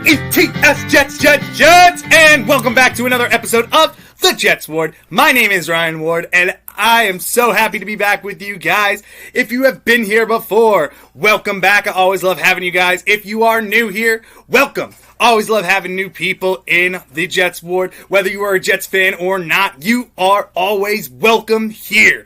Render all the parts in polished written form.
J-E-T-S, Jets, and welcome back to another episode of The Jets Ward. My name is Ryan Ward, and I am so happy to be back with you guys. If you have been here before, welcome back. I always love having you guys. If you are new here, welcome. Always love having new people in The Jets Ward. Whether you are a Jets fan or not, you are always welcome here.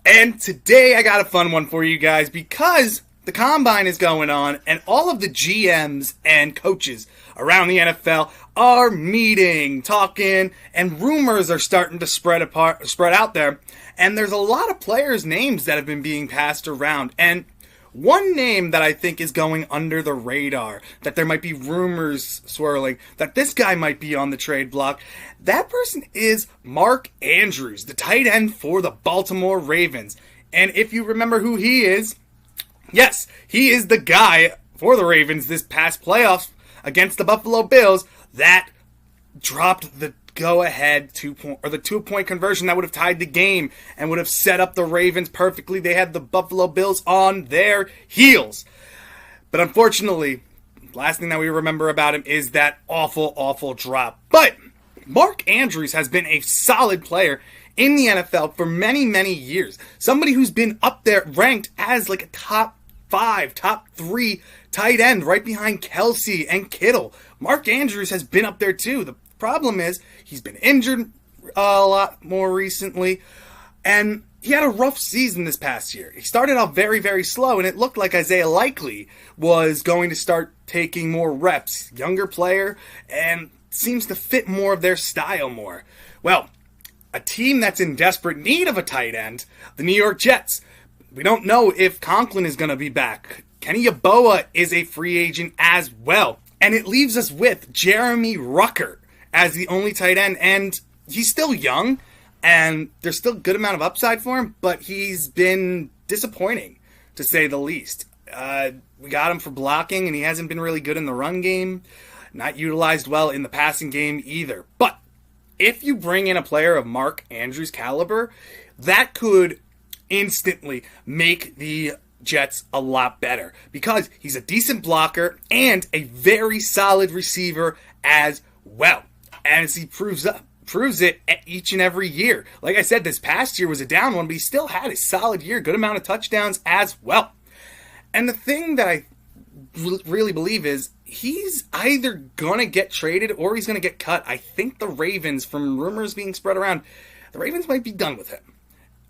And today I got a fun one for you guys because the Combine is going on, and all of the GMs and coaches around the NFL are meeting, talking, and rumors are starting to spread out there. And there's a lot of players' names that have been being passed around. And one name that I think is going under the radar, that there might be rumors swirling, that this guy might be on the trade block, that person is Mark Andrews, the tight end for the Baltimore Ravens. And if you remember who he is, yes, he is the guy for the Ravens this past playoffs against the Buffalo Bills that dropped the go-ahead the two-point conversion that would have tied the game and would have set up the Ravens perfectly. They had the Buffalo Bills on their heels. But unfortunately, last thing that we remember about him is that awful drop. But Mark Andrews has been a solid player in the NFL for many years. Somebody who's been up there ranked as like a top 5, top 3 tight end right behind Kelsey and Kittle. Mark Andrews has been up there too. The problem is he's been injured a lot more recently, and he had a rough season this past year. He started off very slow, and it looked like Isaiah Likely was going to start taking more reps. Younger player, and seems to fit more of their style more. Well, a team that's in desperate need of a tight end, the New York Jets. We don't know if Conklin is going to be back. Kenny Yeboah is a free agent as well. And it leaves us with Jeremy Ruckert as the only tight end. And he's still young, and there's still a good amount of upside for him, but he's been disappointing, to say the least. We got him for blocking, and he hasn't been really good in the run game. Not utilized well in the passing game either. But if you bring in a player of Mark Andrews' caliber, that could instantly make the Jets a lot better because he's a decent blocker and a very solid receiver as well. As he proves it each and every year. Like I said, this past year was a down one, but he still had a solid year, good amount of touchdowns as well. And the thing that I really believe is he's either going to get traded or he's going to get cut. I think the Ravens, from rumors being spread around, the Ravens might be done with him.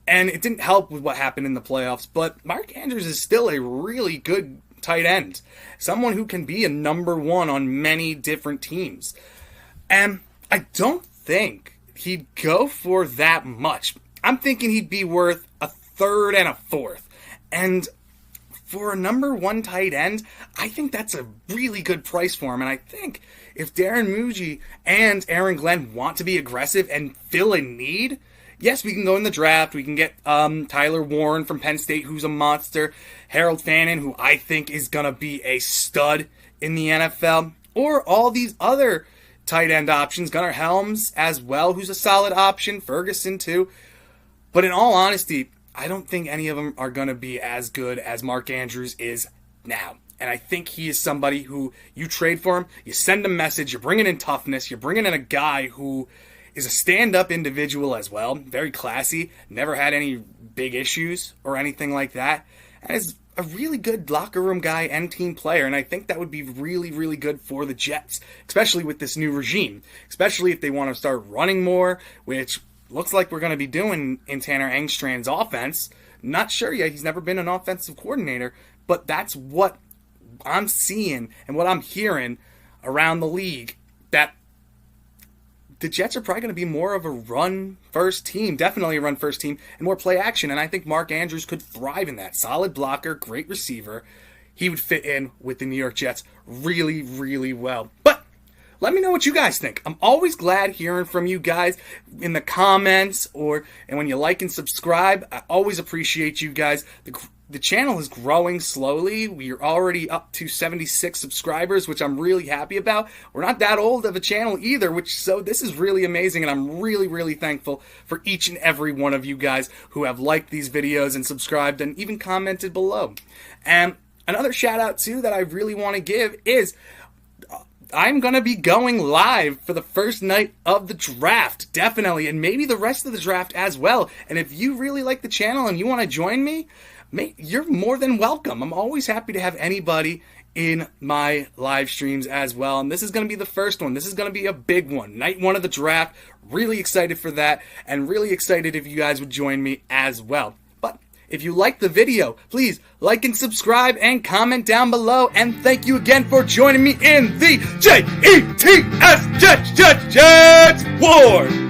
And it didn't help with what happened in the playoffs, but Mark Andrews is still a really good tight end. Someone who can be a number 1 on many different teams. And I don't think he'd go for that much. I'm thinking he'd be worth a 3rd and a 4th. And for a number 1 tight end, I think that's a really good price for him. And I think if Darren Muji and Aaron Glenn want to be aggressive and fill a need, yes, we can go in the draft. We can get Tyler Warren from Penn State, who's a monster. Harold Fannin, who I think is going to be a stud in the NFL. Or all these other tight end options. Gunnar Helms as well, who's a solid option. Ferguson, too. But in all honesty, I don't think any of them are going to be as good as Mark Andrews is now. And I think he is somebody who you trade for him, you send a message, you're bringing in toughness, you're bringing in a guy who is a stand-up individual as well, very classy, never had any big issues or anything like that, and is a really good locker room guy and team player, and I think that would be really good for the Jets, especially with this new regime, especially if they want to start running more, which looks like we're going to be doing in Tanner Engstrand's offense. Not sure yet, he's never been an offensive coordinator, but that's what I'm seeing and what I'm hearing around the league, that the Jets are probably going to be more of a run-first team, definitely a run-first team, and more play action, and I think Mark Andrews could thrive in that. Solid blocker, great receiver. He would fit in with the New York Jets really well. But let me know what you guys think. I'm always glad hearing from you guys in the comments and when you like and subscribe. I always appreciate you guys. The channel is growing slowly. We are already up to 76 subscribers, which I'm really happy about. We're not that old of a channel either, so this is really amazing, and I'm really thankful for each and every one of you guys who have liked these videos and subscribed and even commented below. And another shout out too that I really want to give is I'm going to be going live for the first night of the draft, definitely, and maybe the rest of the draft as well. And if you really like the channel and you want to join me, you're more than welcome. I'm always happy to have anybody in my live streams as well. And this is going to be the first one. This is going to be a big one. Night one of the draft. Really excited for that, and really excited if you guys would join me as well. But if you liked the video, please like and subscribe and comment down below. And thank you again for joining me in the Jets Ward.